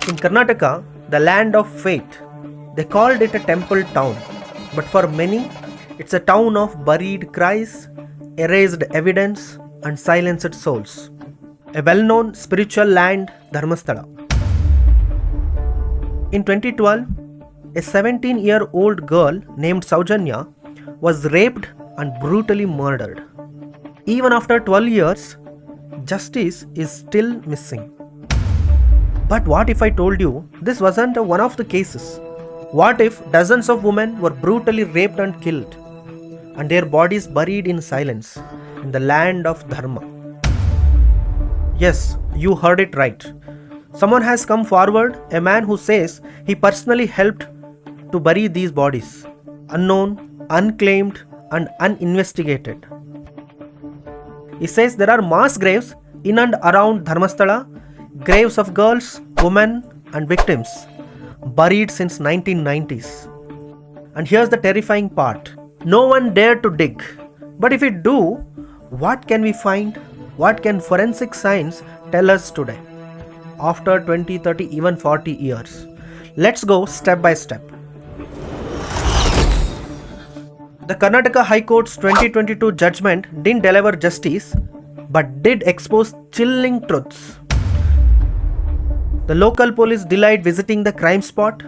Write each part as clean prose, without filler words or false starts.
In Karnataka, the land of faith, they called it a temple town. But for many, it's a town of buried cries, erased evidence, and silenced souls. A well known spiritual land, Dharmasthala. In 2012, a 17-year-old girl named Soujanya was raped and brutally murdered. Even after 12 years, justice is still missing. But what if I told you this wasn't one of the cases? What if dozens of women were brutally raped and killed, and their bodies buried in silence in the land of Dharma? Yes, you heard it right. Someone has come forward, a man who says he personally helped to bury these bodies, unknown, unclaimed, and uninvestigated. He says there are mass graves in and around Dharmasthala, graves of girls, women, and victims buried since 1990s. And here's the terrifying part. No one dared to dig. But if we do, what can we find? What can forensic science tell us today? After 20, 30, even 40 years. Let's go step by step. The Karnataka High Court's 2022 judgment didn't deliver justice, but did expose chilling truths. The local police delayed visiting the crime spot.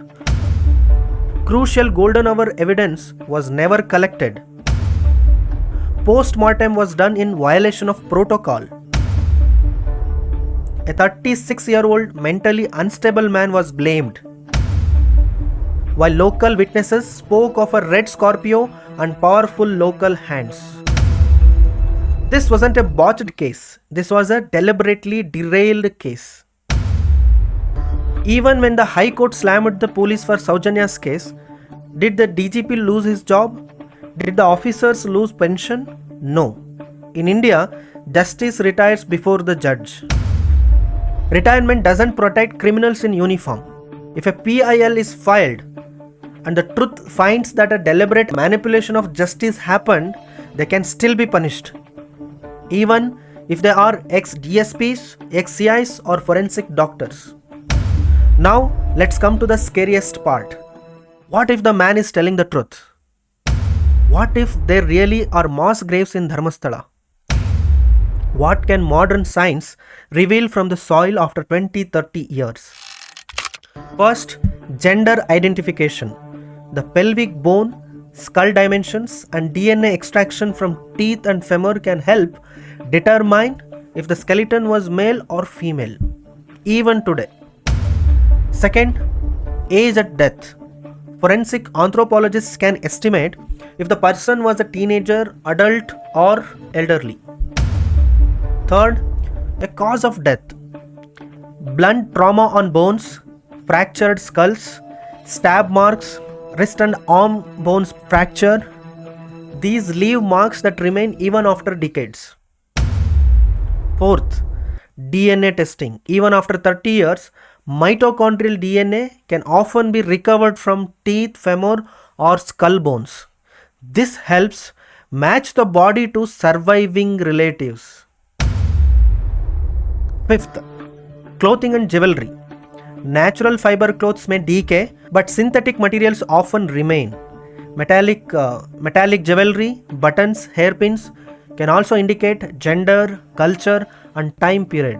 Crucial golden hour evidence was never collected. Post-mortem was done in violation of protocol. A 36-year-old mentally unstable man was blamed, while local witnesses spoke of a red Scorpio and powerful local hands. This wasn't a botched case. This was a deliberately derailed case. Even when the High Court slammed the police for Soujanya's case, did the DGP lose his job? Did the officers lose pension? No. In India, justice retires before the judge. Retirement doesn't protect criminals in uniform. If a PIL is filed and the truth finds that a deliberate manipulation of justice happened, they can still be punished, even if they are ex-DSPs, ex-CIs, or forensic doctors. Now, let's come to the scariest part. What if the man is telling the truth? What if there really are mass graves in Dharmasthala? What can modern science reveal from the soil after 20-30 years? First, gender identification. The pelvic bone, skull dimensions, and DNA extraction from teeth and femur can help determine if the skeleton was male or female, even today. Second, age at death. Forensic anthropologists can estimate if the person was a teenager, adult, or elderly. Third, a cause of death. Blunt trauma on bones, fractured skulls, stab marks, wrist and arm bones fracture. These leave marks that remain even after decades. Fourth, DNA testing. Even after 30 years, mitochondrial DNA can often be recovered from teeth, femur, or skull bones. This helps match the body to surviving relatives. Fifth, clothing and jewelry. Natural fiber clothes may decay, but synthetic materials often remain. Metallic jewelry, buttons, hairpins can also indicate gender, culture, and time period.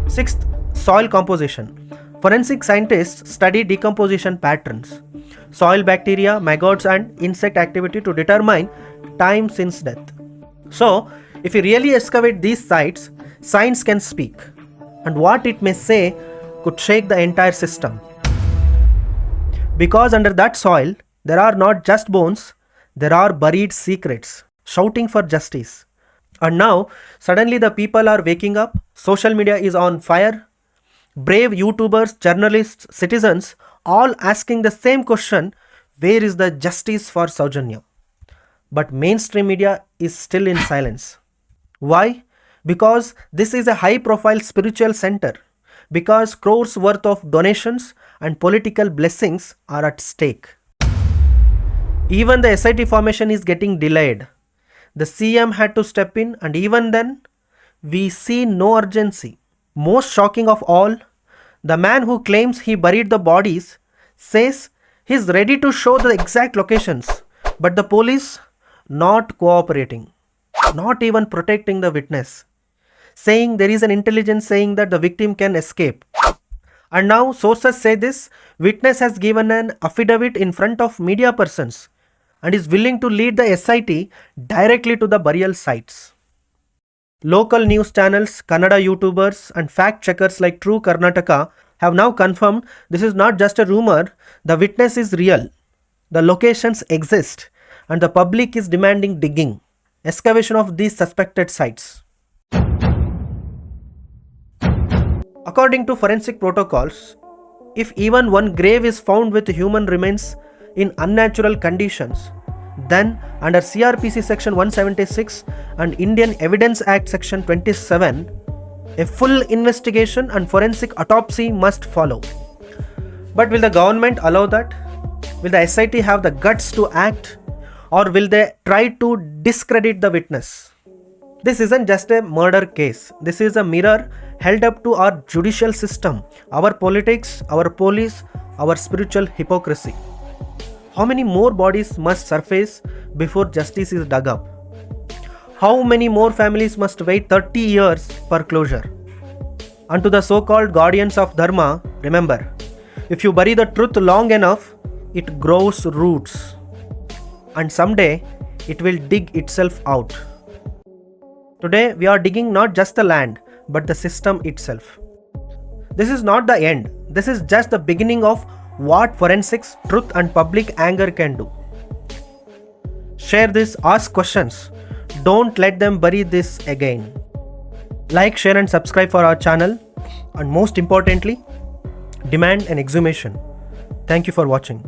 Sixth, soil composition. Forensic scientists study decomposition patterns, soil bacteria, maggots, and insect activity to determine time since death. So, if we really excavate these sites, science can speak, and what it may say could shake the entire system. Because under that soil, there are not just bones, there are buried secrets, shouting for justice. And now, suddenly the people are waking up, social media is on fire, brave YouTubers, journalists, citizens, all asking the same question, where is the justice for Soujanya? But mainstream media is still in silence. Why? Because this is a high-profile spiritual center. Because crores worth of donations and political blessings are at stake. Even the SIT formation is getting delayed. The CM had to step in, and even then, we see no urgency. Most shocking of all, The man who claims he buried the bodies says he's ready to show the exact locations, but the police not cooperating, not even protecting the witness, saying there is an intelligence saying that the victim can escape. And now sources say this witness has given an affidavit in front of media persons and is willing to lead the SIT directly to the burial sites. Local news channels, Kannada YouTubers, and fact checkers like True Karnataka have now confirmed this is not just a rumor, the witness is real, the locations exist, and the public is demanding digging, excavation of these suspected sites. According to forensic protocols, if even one grave is found with human remains in unnatural conditions, then under CRPC section 176 and Indian Evidence Act section 27, a full investigation and forensic autopsy must follow. But will the government allow that? Will the SIT have the guts to act, or will they try to discredit the witness? This isn't just a murder case. This is a mirror held up to our judicial system, our politics, our police, our spiritual hypocrisy. How many more bodies must surface before justice is dug up? How many more families must wait 30 years for closure? And to the so-called guardians of Dharma, remember, if you bury the truth long enough, it grows roots. And someday, it will dig itself out. Today, we are digging not just the land, but the system itself. This is not the end. This is just the beginning of what forensics, truth, and public anger can do. Share this, ask questions. Don't let them bury this again. Like, share, and subscribe for our channel. And most importantly, demand an exhumation. Thank you for watching.